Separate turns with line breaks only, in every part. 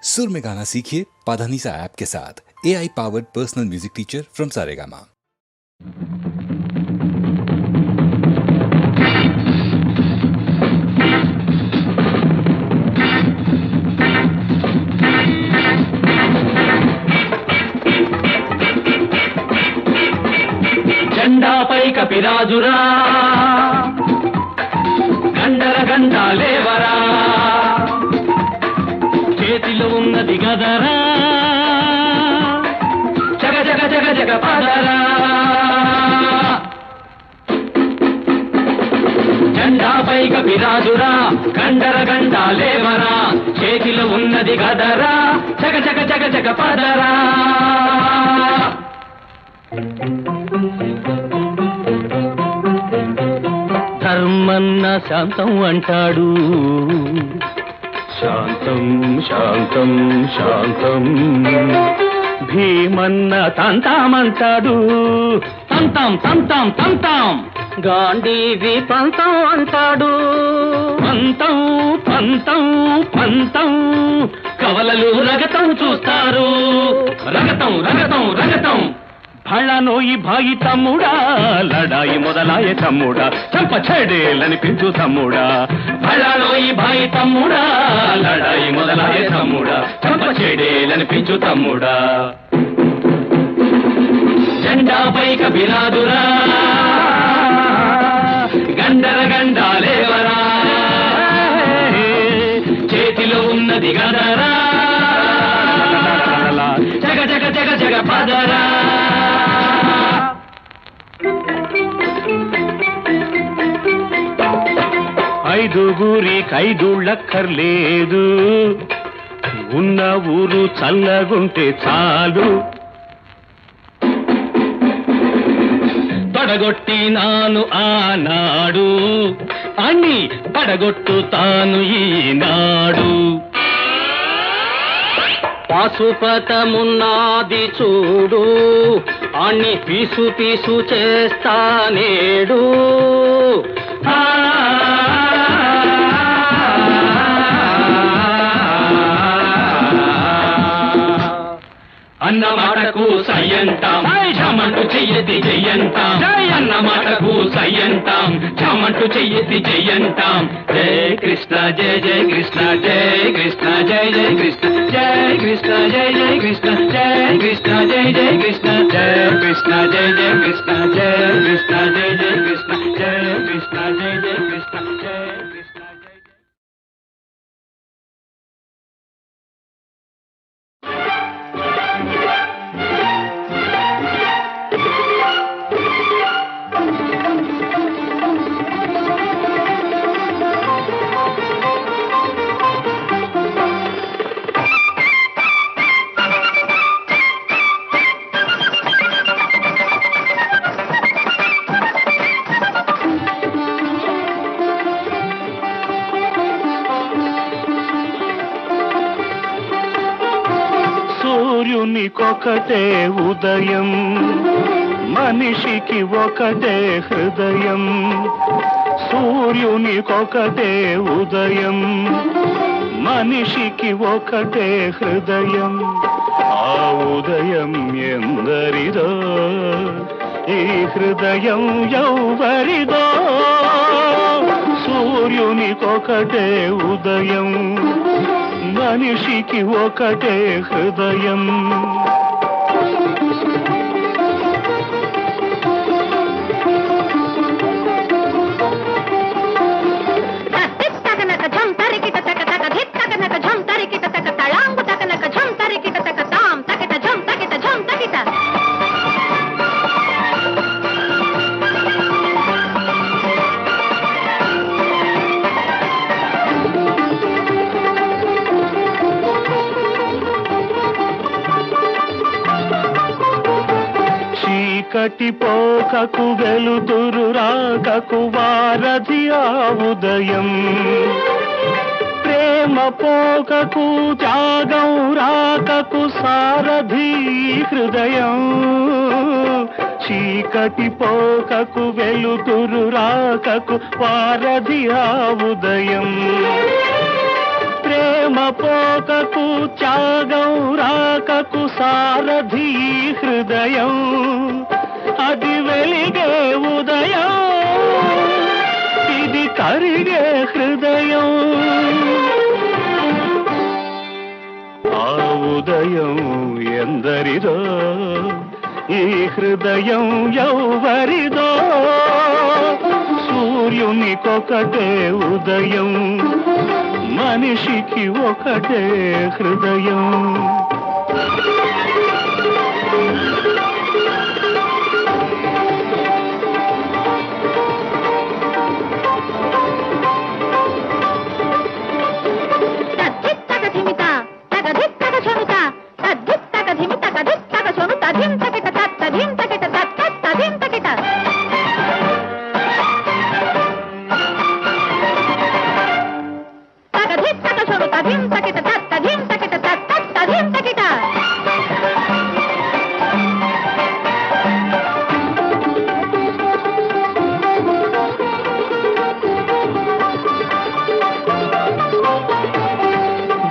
सुर में गाना सीखिए पाधानीसा ऐप के साथ। AI powered personal music teacher from Saregama.
జెండాపై కపిరాజురా గండర గండాలేవరా చేతిలో ఉన్నది గదరా జగ జగ జగ జగ పదరా జెండాపై కపిరాజురా గండర గండాలేవరా చేతిలో ఉన్నది గదరా జగ జగ జగ జగ పదరా ధర్మన్న శాంతం అంటాడు శాంతం శాంతం శాంతం భీమన్న తంతామంటాడు తంతాం తంతాం తంతాం గాంధీవి పంతం అంటాడు పంతం పంతం పంతం కవలలు రగతం చూస్తారు రగతం రగతం రగతం భళ్ళనోయి భాయి తమ్ముడా లడాయి మొదలాయ తమ్ముడా చంప చెడేలనిపించు తమ్ముడా భళ్ళనోయి భాయి తమ్ముడా లడాయి మొదలాయ తమ్ముడా చంప చెడేలనిపించు తమ్ముడా జెండాపై కపిరాజురా గండర గండాలేవరా చేతిలో ఉన్నది గదరా జగ జగ జగ జగ పదరా ఐదుగురికైదుళ్ళక్కర్లేదు ఉన్న ఊరు చల్లగుంటే చాలు పడగొట్టినాను ఆనాడు అన్ని పడగొట్టుతాను ఈనాడు పాశుపతమున్నాది చూడు అన్ని పీసు పీసు చేస్తానేడు అన్న మాటకు సయ్యంటాం చమంటు చెయ్యతి చెయ్యంటాం అన్న మాటకు సయ్యంటాం చమంటు చెయ్యతి చెయ్యంటాం జయ కృష్ణ జయ జయ కృష్ణ జయ కృష్ణ జయ జయ కృష్ణ జయ కృష్ణ జయ జయ కృష్ణ జయ కృష్ణ జయ జయ కృష్ణ జయ కృష్ణ జయ జయ కృష్ణ జయ కృష్ణ జయ జయ కృష్ణ జయ కృష్ణ జయ జయ కృష్ణ జయ కృష్ణ జయ సూర్యునికొకటే ఉదయం మనిషికి ఒకటే హృదయం సూర్యునికొకటే ఉదయం మనిషికి ఒకటే హృదయం ఆ ఉదయం ఎందరిదో ఈ హృదయం ఎవరిదో సూర్యునికొకటే ఉదయం మనిషికి ఒకటే హృదయం కటిపోకకు వెలుతురు రాకకు వారధి ఆ ఉదయం ప్రేమ పోకకు త్యాగం రాకకు సారథి హృదయం చీకటి పోకకు వెలుతురు రాకకు వారధి ఆ ఉదయం ప్రేమ
ప్రేమ పోకకు త్యాగం రాకకు సారథి హృదయం అది వెలిగే ఉదయం ఇది కరిగే హృదయం ఆ ఉదయం ఎందరిదో ఈ హృదయం ఎవరిదో సూర్యునికొకటే ఉదయం మనిషికి ఒకటే హృదయం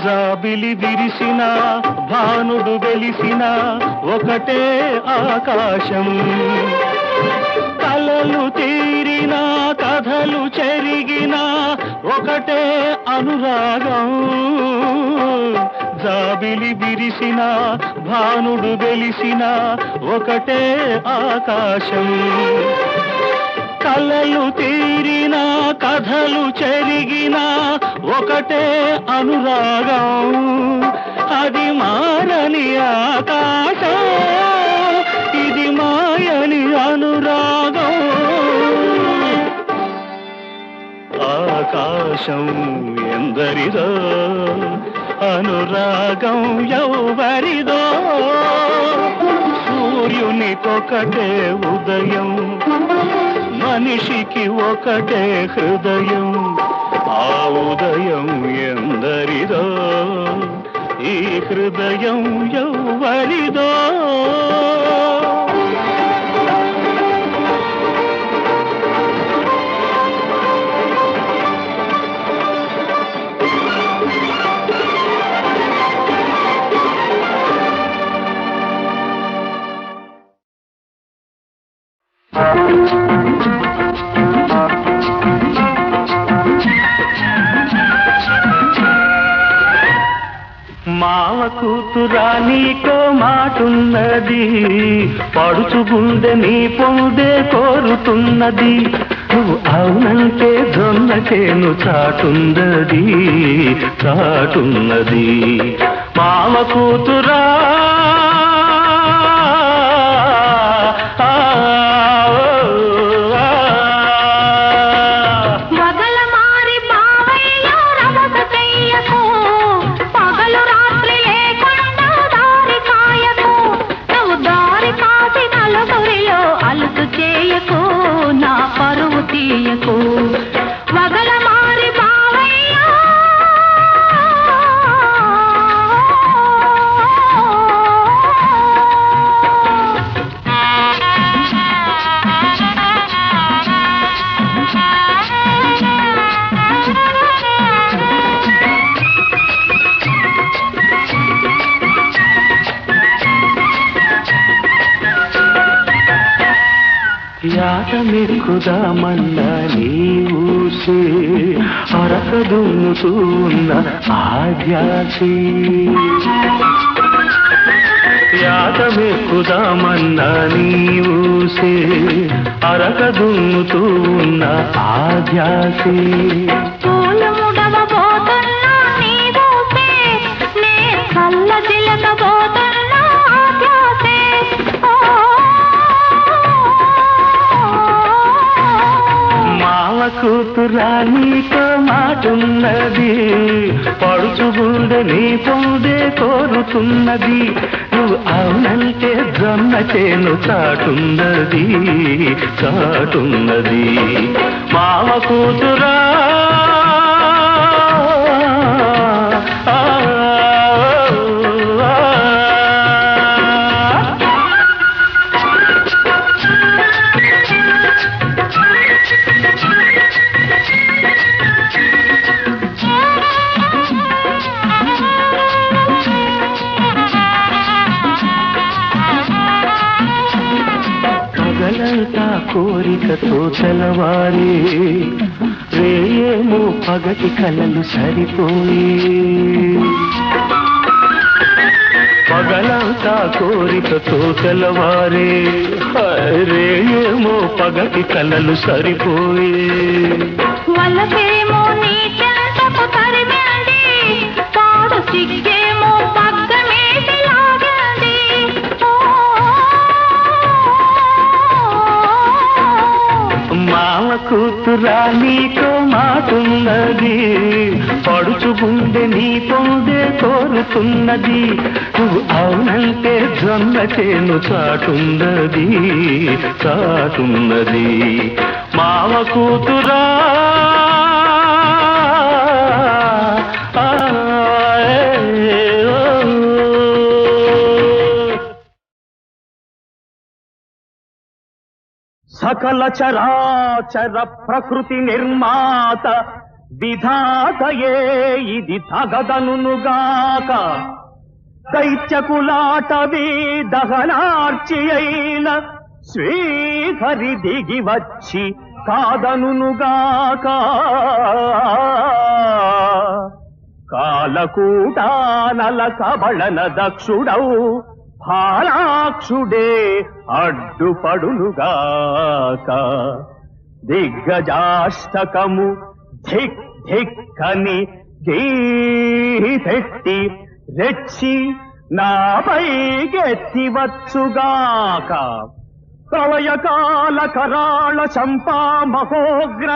జాబిలి విరిసిన భానుడు వెలిసిన ఒకటే ఆకాశం కలలు తీరిన కథలు చెరిగిన ఒకటే అనురాగం జాబిలి విరిసిన భానుడు వెలిసిన ఒకటే ఆకాశం కలలు తీరిన కథలు చెరిగిన ఒకటే అనురాగం అది మారని ఆకాశం ఇది మాయని అనురాగం ఆకాశం ఎందరిదో అనురాగం ఎవరిదో సూర్యునికొకటే ఉదయం మనిషికి ఒకటే హృదయం ఆ ఉదయం ఎందరిదో ఈ హృదయం ఎవరిదో మావ కూతురా నీకో మాటున్నది పడుచు గుండె నీ పొందే కోరుతున్నది నువ్వు అవునంటే జొన్న చేను చాటున్నది చాటున్నది మావ కూతురా యాటమెక్కుదామన్న నీ ఊసే అరకదున్నుతూ ఉన్న ఆధ్యాసే యాటమెక్కుదామన్న నీ ఊసే అరకదున్నుతూ ఉన్న ఆధ్యాసే కూతురా నీకో మాటున్నది పడుచు గుండె నీ పొందే కోరుతున్నది నువ్వు అవునంటే జొన్న చేను చాటున్నది చాటున్నది మావ కూతురా కోరికతో తెలవారి రేయేమో పగటి కలలు సరిపోయి పగలంతా కోరికతో తెలవారి రేయేమో పగటి కలలు సరిపోయి
వలసేమో నీ చెంతకు తరిమింది పాడు సిగ్గేమో పగ్గమేసి లాగింది
మామ కూతురా నీకో మాటున్నది పడుచు గుండె నీ పొందే కోరుతున్నది నువ్వు అవునంటే జొన్న చేను చాటున్నది చాటున్నది మామ కూతురా సకల చరాచర ప్రకృతి నిర్మాత విధాతయే ఇది తగదనుగాక దైత్యకులాటవీ దహనార్చి అయిన శ్రీహరి దిగి వచ్చి కాదనుగాక కాలకూటానల కబళన దక్షుడౌ ఫాలాక్షుడే అడ్డుపడునుగాక దిగ్గజాష్టకము ధిక్ ధిక్కని గీపెట్టి రెచ్చి నాపై గెత్తివచ్చుగాక ప్రళయకాల కరాళ చంపా మహోగ్ర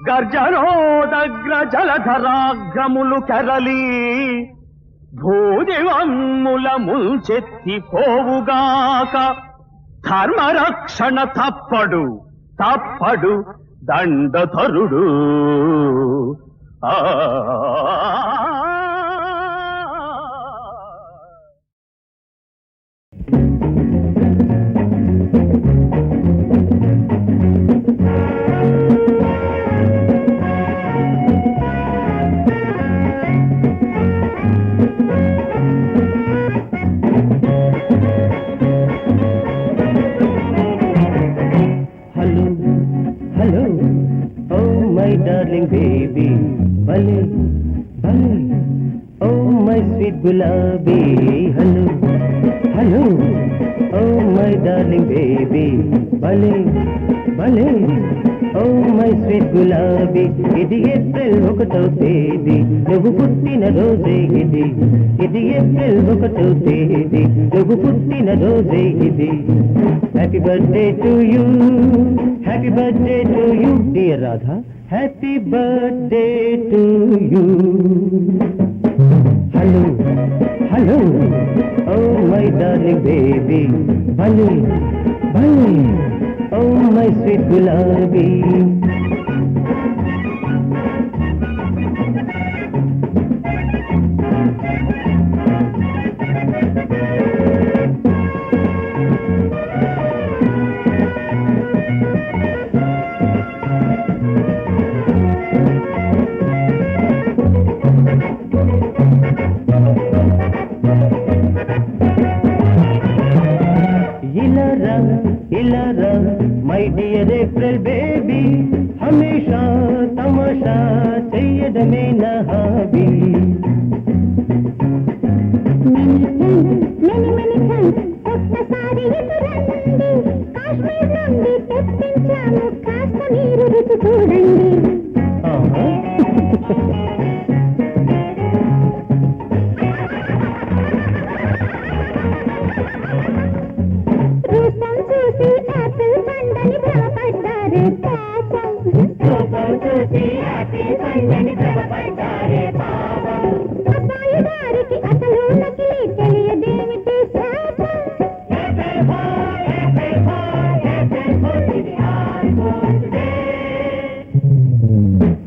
గర్జనోదగ్ర జలధరాగ్రములు కెరలి భూదివమ్ముల ముంచెత్తి పోవుగాక ధర్మరక్షణ తప్పడు తప్పడు దండధరుడు ఆ
darling baby, bale, bale, oh my sweet gulabi, hello, hello, oh my darling baby, bale, bale, oh my sweet gulabi, ఇది ఏప్రిల్ 1వ తేదీ నువ్వు పుట్టిన రోజే ఇది ఏప్రిల్ 1వ తేదీ నువ్వు పుట్టిన రోజే ఇది happy birthday to you dear Radha Happy birthday to you. Hello, hello, oh my darling baby. Bale, bale, oh my sweet gulabi. इलारा my dear April baby हमेशा तमाशा చెయ్యడమే నా హాబీ
many thanks ఒక్కసారి ఎదురండి కాశ్మీర్ నుండి తెప్పించాము కాస్త మీరు రుచి చూడండి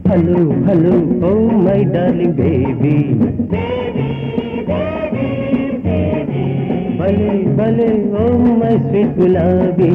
Hello, hello, oh my darling baby. Bale, bale, oh my sweet gulabi.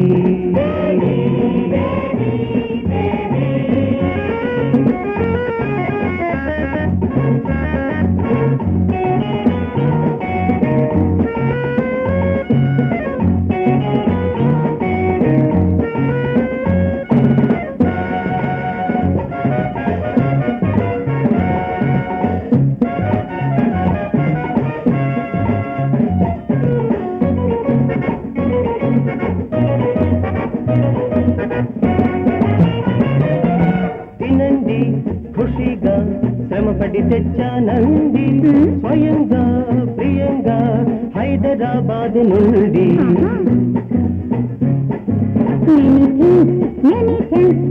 శ్రమపడి తెచ్చానండి స్వయంగా ప్రియంగా హైదరాబాద్ నుండి.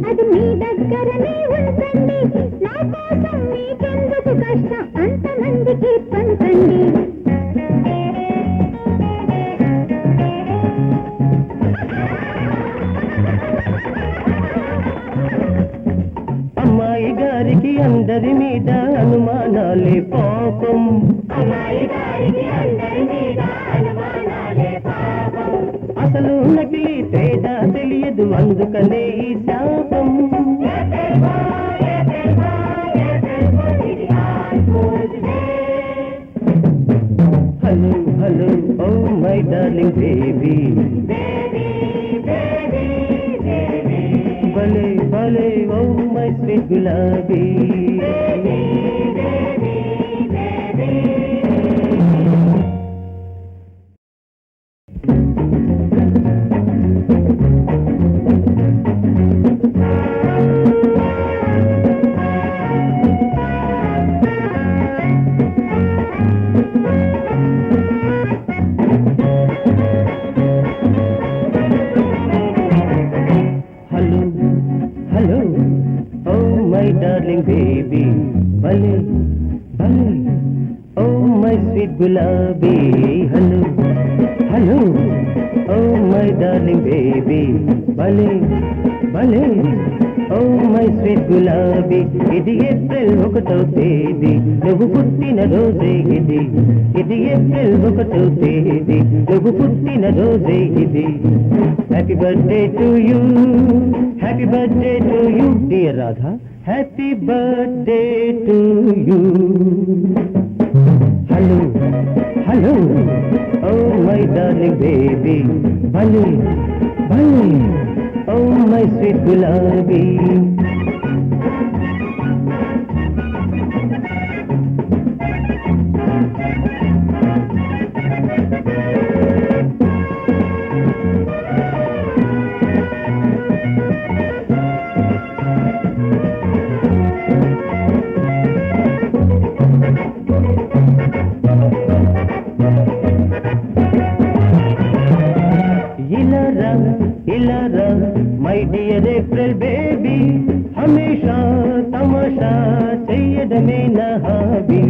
అది మీ దగ్గరనే ఉంచండి, నా కోసం మీకెందుకు కష్టం, అంతమందికి పంచండి.
అమ్మాయి గారికి అందరి మీద అనుమానాలే పాపం. అసలు నకిలీ తేడా తెలియదు, అందుకనే ఈ శాపం. Hello hello oh my darling baby, భలే భలే ఓ మై స్వీట్ గులాబీ. Hello oh my darling baby, భలే భలే ఓ మై స్వీట్ గులాబీ. Hello hello oh my darling baby, భలే భలే ఓ మై స్వీట్ గులాబీ. ఇది ఏప్రిల్ 1వ తేదీ నువ్వు పుట్టిన రోజే ఇది. ఇది ఏప్రిల్ 1వ తేదీ నువ్వు పుట్టిన రోజే ఇది. Happy birthday to you, happy birthday to you dear Radha, happy birthday to you. Hello hello oh my darling baby, భలే భలే ఓ మై స్వీట్ గులాబీ. ఇలారా మై డియర్ ఏప్రిల్ బేబీ, హమేషా తమాషా చెయ్యడమే నా హాబీ.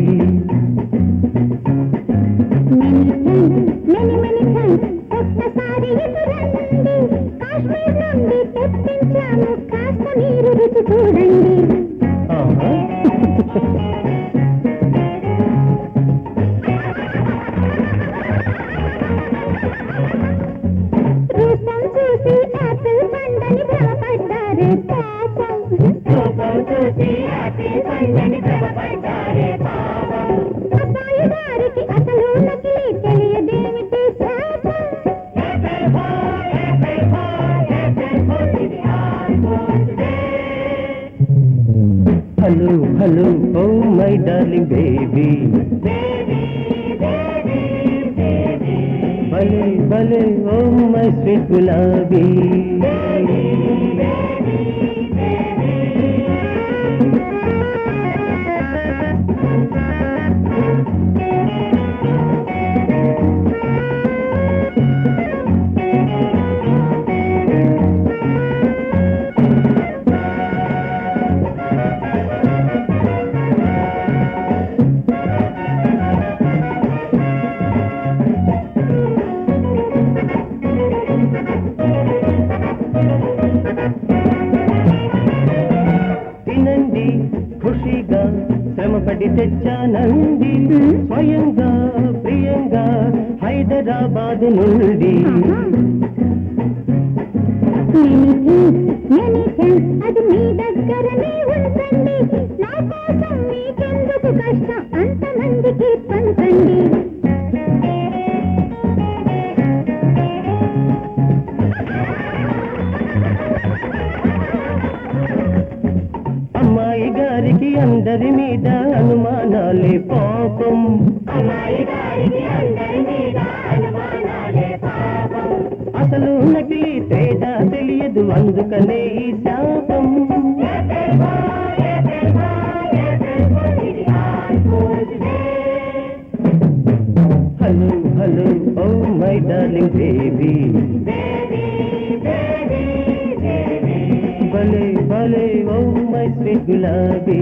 ఒక్కసారి ఎదురండి, కాశ్మీర్ నుండి తెప్పించాము కాస్త మీరు రుచి చూడండి. రూపం చూసి యాపిల్ పండని భ్రమపడ్డారే పాపం, రూపం చూసి యాపిల్ పండని భ్రమపడ్డారే పాపం. అబ్బాయి గారికి అసలు నకిలీ తెలియదేమిటి శాపం.
Hello hello oh my darling baby, భలే భలే ఓ మై స్వీట్ గులాబీ. తినండి ఖుషిగా శ్రమపడి తెచ్చానండి స్వయంగా ప్రియంగా హైదరాబాద్ నుండి.
అది మీ దగ్గరనే ఉంచండి, నా కోసం మీకెందుకు కష్టం, అంతమందికి పంచండి.
అమ్మాయి గారికి అందరి మీద అనుమానాలే పాపం. అసలు నకిలీ తేడా తెలియదు, అందుకనే ఈ శాపం. బేబీ భలే భలే ఓ మై స్వీట్ గులాబీ